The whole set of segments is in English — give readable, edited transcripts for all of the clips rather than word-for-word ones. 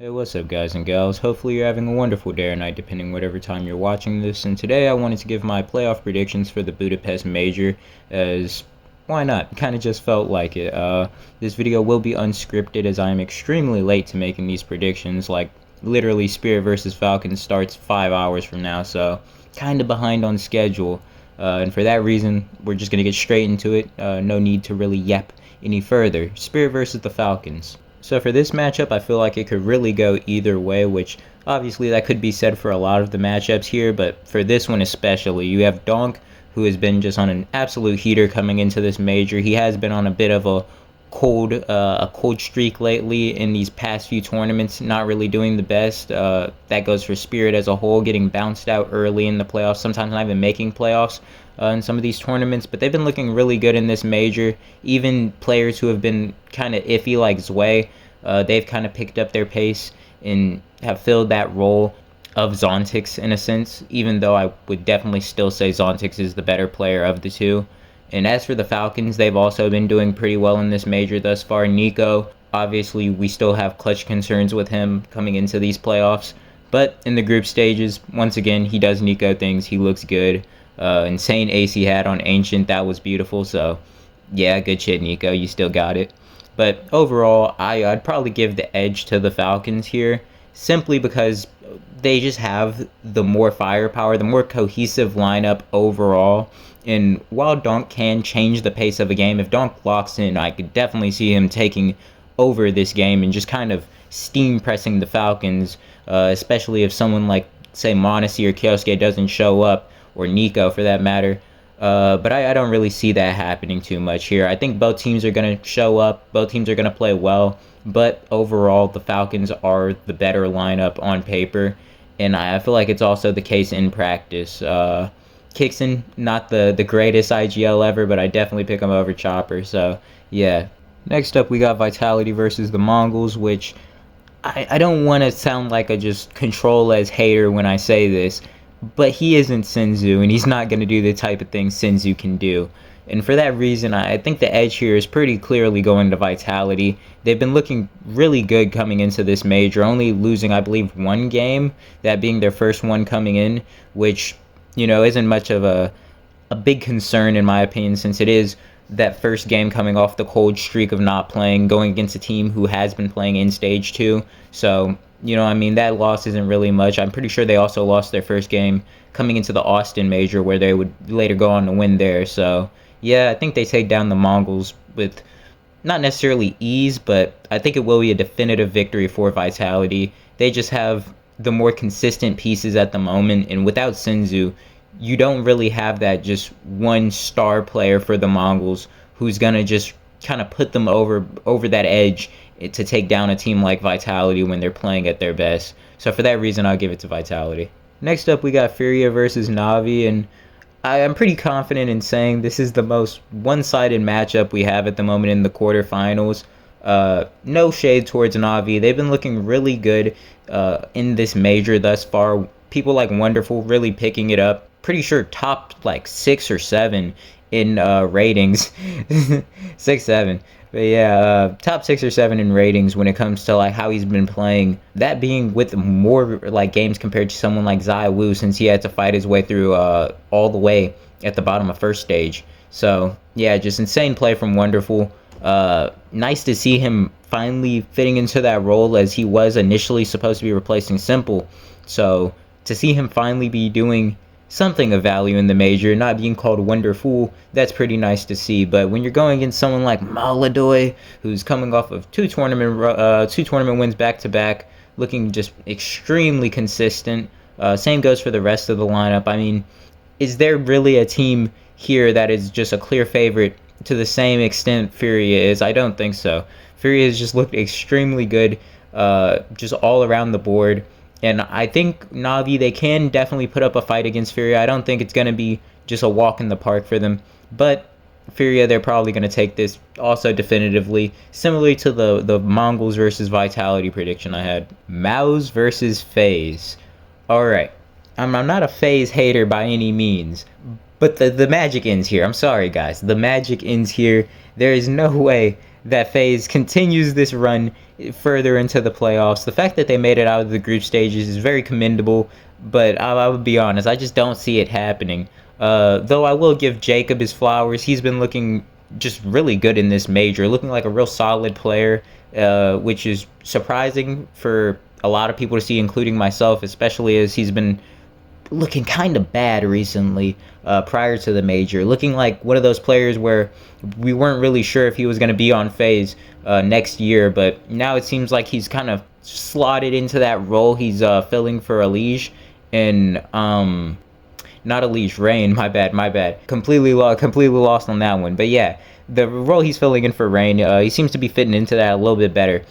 Hey, what's up, guys and gals? Hopefully you're having a wonderful day or night, depending whatever time you're watching this. And today I wanted to give my playoff predictions for the Budapest Major, as why not? Kind of just felt like it. This video will be unscripted, as I am extremely late to making these predictions. Like, literally, Spirit versus Falcons starts 5 hours from now, so kind of behind on schedule. And for that reason, we're just gonna get straight into it. No need to really yap any further. Spirit versus the Falcons. So for this matchup, I feel like it could really go either way, which obviously that could be said for a lot of the matchups here, but for this one especially, you have Donk, who has been just on an absolute heater coming into this major. He has been on a bit of a cold streak lately in these past few tournaments, not really doing the best. That goes for Spirit as a whole, getting bounced out early in the playoffs, sometimes not even making playoffs in some of these tournaments, but they've been looking really good in this major. Even players who have been kind of iffy like Zwei, they've kind of picked up their pace and have filled that role of Zontix in a sense, even though I would definitely still say Zontix is the better player of the two. And as for the Falcons, they've also been doing pretty well in this major thus far. Nico, obviously we still have clutch concerns with him coming into these playoffs, but in the group stages, once again, he does Nico things. He looks good. Insane ace he had on Ancient, that was beautiful. So yeah, good shit, Nico, you still got it. But overall, I'd probably give the edge to the Falcons here, simply because they just have the more firepower, the more cohesive lineup overall. And while Donk can change the pace of a game, if Donk locks in, I could definitely see him taking over this game and just kind of steam pressing the Falcons, especially if someone like, say, Monesi or Kyosuke doesn't show up, or Nico for that matter. But I don't really see that happening too much here. I think both teams are going to show up. Both teams are going to play well. But overall, the Falcons are the better lineup on paper. And I feel like it's also the case in practice. Kixon, not the greatest IGL ever, but I definitely pick him over Chopper. So, yeah. Next up, we got Vitality versus the Mongols, which I don't want to sound like a just control-as hater when I say this, but he isn't Sinzu, and he's not going to do the type of things Sinzu can do. And for that reason, I think the edge here is pretty clearly going to Vitality. They've been looking really good coming into this major, only losing, I believe, one game, that being their first one coming in, which, you know, isn't much of a big concern in my opinion, since it is that first game coming off the cold streak of not playing, going against a team who has been playing in Stage 2. So, you know, I mean, that loss isn't really much. I'm pretty sure they also lost their first game coming into the Austin Major, where they would later go on to win there. So, yeah, I think they take down the Mongols with not necessarily ease, but I think it will be a definitive victory for Vitality. They just have the more consistent pieces at the moment, and without Sinzu, you don't really have that just one star player for the Mongols who's going to just kind of put them over that edge to take down a team like Vitality when they're playing at their best. So for that reason, I'll give it to Vitality. Next up, we got Furia versus Na'Vi, and I'm pretty confident in saying this is the most one-sided matchup we have at the moment in the quarterfinals. No shade towards Na'Vi. They've been looking really good in this major thus far. People like Wonderful really picking it up. Pretty sure top like 6 or 7 in ratings. 6, 7. But yeah, top 6 or 7 in ratings when it comes to like how he's been playing. That being with more like games compared to someone like Zai Wu, since he had to fight his way through all the way at the bottom of first stage. So yeah, just insane play from Wonderful. Nice to see him finally fitting into that role, as he was initially supposed to be replacing Simple. So to see him finally be doing something of value in the major, not being called Wonderful, that's pretty nice to see. But when you're going against someone like Maladoy, who's coming off of two tournament wins back to back, looking just extremely consistent. Same goes for the rest of the lineup. I mean, is there really a team here that is just a clear favorite to the same extent Furia is? I don't think so. Furia has just looked extremely good, just all around the board. And I think Na'Vi, they can definitely put up a fight against Furia. I don't think it's going to be just a walk in the park for them. But Furia, they're probably going to take this also definitively. Similarly to the Mongols versus Vitality prediction I had. Maus versus FaZe. Alright, I'm not a FaZe hater by any means. But the magic ends here. I'm sorry, guys. The magic ends here. There is no way that FaZe continues this run further into the playoffs. The fact that they made it out of the group stages is very commendable, but I would be honest, I just don't see it happening. Though I will give Jacob his flowers. He's been looking just really good in this major, looking like a real solid player, which is surprising for a lot of people to see, including myself, especially as he's been looking kind of bad recently, prior to the major, looking like one of those players where we weren't really sure if he was going to be on FaZe next year, but now it seems like he's kind of slotted into that role. He's filling for Elige, and not Elige, Rain, my bad, completely lost on that one. But yeah, the role he's filling in for Rain, he seems to be fitting into that a little bit better.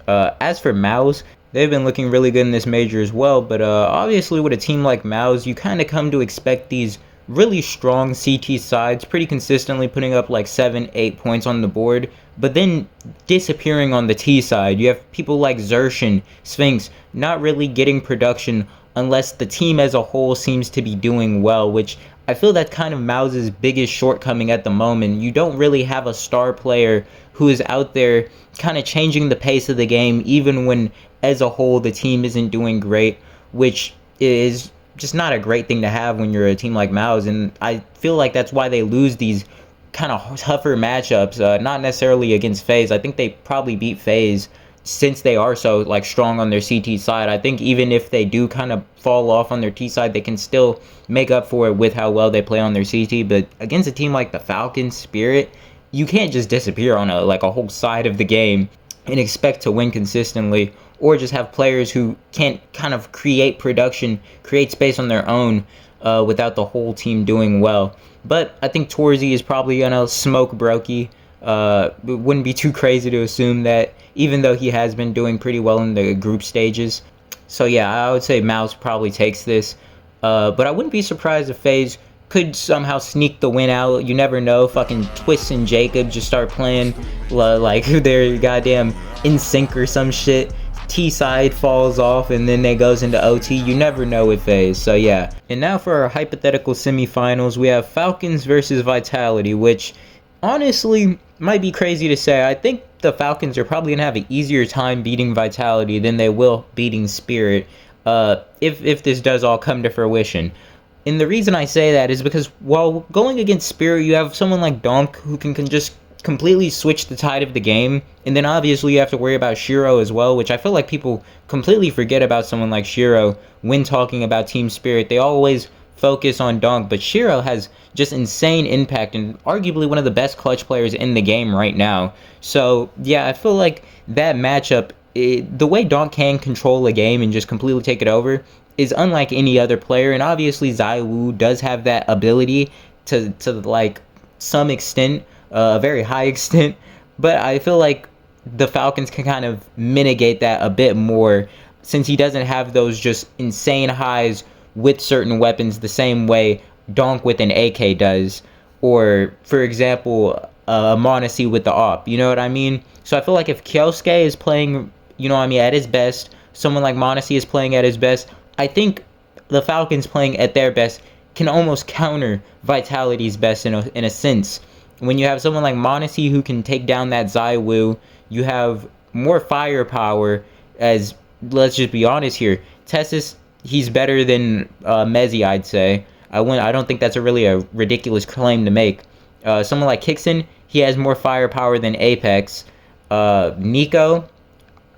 As for Mouse, they've been looking really good in this major as well, but obviously with a team like Mouse, you kind of come to expect these really strong CT sides, pretty consistently putting up like 7-8 points on the board, but then disappearing on the T side. You have people like Zersh and Sphinx not really getting production unless the team as a whole seems to be doing well, which I feel that's kind of Mouse's biggest shortcoming at the moment. You don't really have a star player who is out there kind of changing the pace of the game, even when as a whole the team isn't doing great, which is just not a great thing to have when you're a team like Mouse. And I feel like that's why they lose these kind of tougher matchups, not necessarily against FaZe. I think they probably beat FaZe since they are so like strong on their CT side. I think even if they do kind of fall off on their T side, they can still make up for it with how well they play on their CT. But against a team like the Falcons, Spirit, you can't just disappear on a whole side of the game and expect to win consistently, or just have players who can't kind of create production, create space on their own without the whole team doing well. But I think Torzy is probably gonna smoke Brokey. It wouldn't be too crazy to assume that, even though he has been doing pretty well in the group stages. So yeah, I would say Mouse probably takes this. But I wouldn't be surprised if FaZe could somehow sneak the win out. You never know. Fucking Twist and Jacob just start playing like they're goddamn in sync or some shit. T side falls off and then it goes into OT. You never know with FaZe. So yeah. And now for our hypothetical semifinals, we have Falcons versus Vitality, which honestly might be crazy to say. I think the Falcons are probably gonna have an easier time beating Vitality than they will beating Spirit, if this does all come to fruition. And the reason I say that is because while going against Spirit, you have someone like Donk who can just completely switch the tide of the game, and then obviously you have to worry about Shiro as well, which I feel like people completely forget about someone like Shiro when talking about Team Spirit. They always focus on Donk, but Shiro has just insane impact and arguably one of the best clutch players in the game right now. So yeah, I feel like that matchup, the way Donk can control a game and just completely take it over is unlike any other player. And obviously ZywOo does have that ability to like some extent, a very high extent, but I feel like the Falcons can kind of mitigate that a bit more, since he doesn't have those just insane highs with certain weapons the same way Donk with an AK does, or for example Monesi with the AWP, you know what I mean? So I feel like if Kyosuke is playing, you know what I mean, at his best, someone like Monesi is playing at his best, I think the Falcons playing at their best can almost counter Vitality's best in a sense. When you have someone like Monesi who can take down that ZywOo, you have more firepower. As let's just be honest here, Tessus, he's better than Mezzy, I'd say. I don't think that's really a ridiculous claim to make. Someone like Kixon, he has more firepower than Apex. Nico,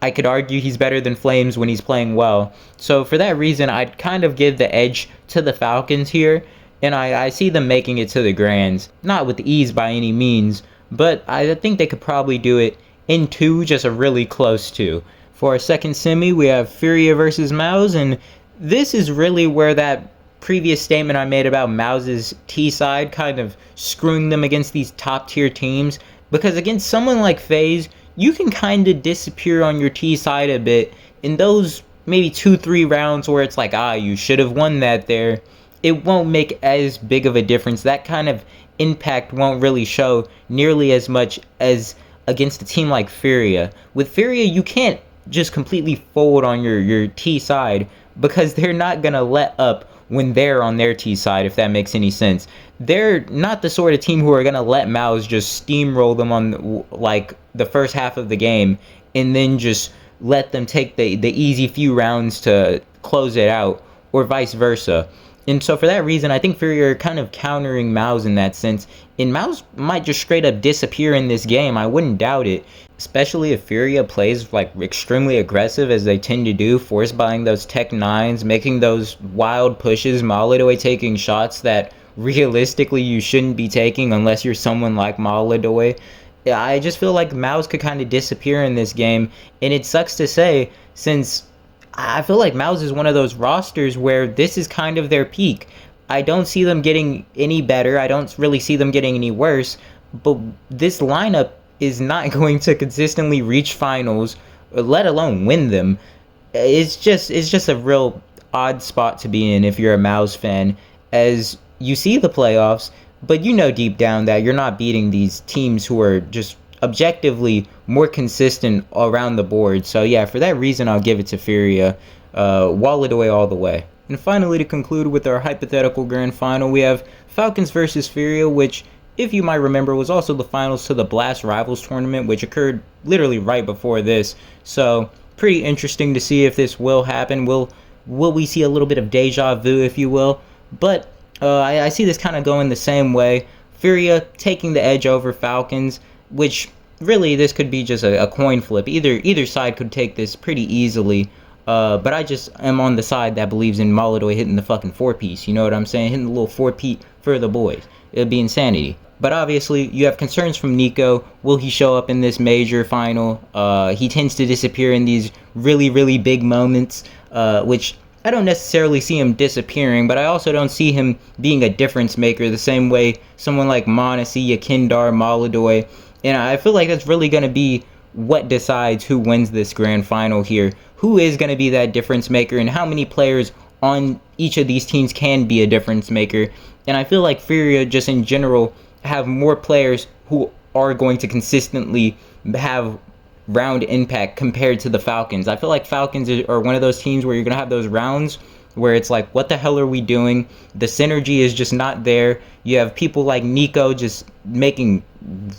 I could argue he's better than Flames when he's playing well. So for that reason, I'd kind of give the edge to the Falcons here, and I see them making it to the Grands. Not with ease by any means, but I think they could probably do it in 2, just a really close 2. For our second semi, we have Furia versus Mouse, and this is really where that previous statement I made about Mouse's T side kind of screwing them against these top tier teams, because against someone like FaZe, you can kind of disappear on your T side a bit in those maybe 2-3 rounds where it's like, you should have won that there. It won't make as big of a difference. That kind of impact won't really show nearly as much as against a team like Furia. With Furia, you can't just completely fold on your T side, because they're not going to let up when they're on their T side, if that makes any sense. They're not the sort of team who are going to let Mouse just steamroll them on like the first half of the game and then just let them take the easy few rounds to close it out, or vice versa. And so for that reason, I think Fury are kind of countering Mouse in that sense. And Mouse might just straight up disappear in this game. I wouldn't doubt it. Especially if Furia plays like extremely aggressive as they tend to do, force buying those tech 9s, making those wild pushes, Maladoy taking shots that realistically you shouldn't be taking unless you're someone like Maladoy. I just feel like Mouse could kind of disappear in this game. And it sucks to say, since I feel like Mouse is one of those rosters where this is kind of their peak. I don't see them getting any better. I don't really see them getting any worse. But this lineup is not going to consistently reach finals, let alone win them. It's just a real odd spot to be in if you're a Mouse fan, as you see the playoffs, but you know deep down that you're not beating these teams who are just objectively more consistent around the board. So yeah, for that reason, I'll give it to Furia. Wall it away all the way. And finally, to conclude with our hypothetical grand final, we have Falcons versus Furia, which, if you might remember, was also the finals to the Blast Rivals tournament, which occurred literally right before this. So pretty interesting to see if this will happen. Will we see a little bit of deja vu, if you will? But I see this kind of going the same way. Furia taking the edge over Falcons, which really this could be just a coin flip. Either side could take this pretty easily. But I just am on the side that believes in Maladoy hitting the fucking 4-piece. You know what I'm saying? Hitting the little 4-piece for the boys. It'd be insanity. But obviously, you have concerns from Nico. Will he show up in this major final? He tends to disappear in these really, really big moments, which I don't necessarily see him disappearing, but I also don't see him being a difference maker the same way someone like Monesi, Yakindar, Maladoy. And I feel like that's really going to be what decides who wins this grand final here. Who is going to be that difference maker, and how many players on each of these teams can be a difference maker. And I feel like Furia, just in general, have more players who are going to consistently have round impact compared to the Falcons. I feel like Falcons are one of those teams where you're going to have those rounds where it's like, what the hell are we doing? The synergy is just not there. You have people like Nico just making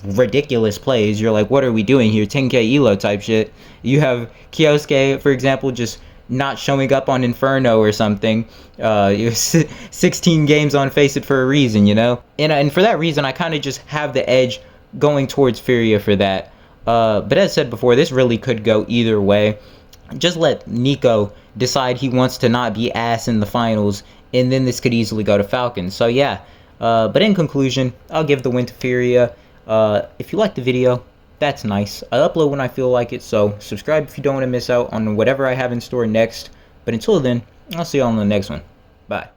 ridiculous plays. You're like, what are we doing here? 10k elo type shit. You have Kyosuke, for example, just not showing up on Inferno or something. 16 games on Face It for a reason, you know? And for that reason, I kind of just have the edge going towards Furia for that. But as said before, this really could go either way. Just let Nico decide he wants to not be ass in the finals, and then this could easily go to Falcons. So yeah, but in conclusion, I'll give the win to Furia. If you like the video, that's nice. I upload when I feel like it, so subscribe if you don't want to miss out on whatever I have in store next. But until then, I'll see you all in the next one. Bye.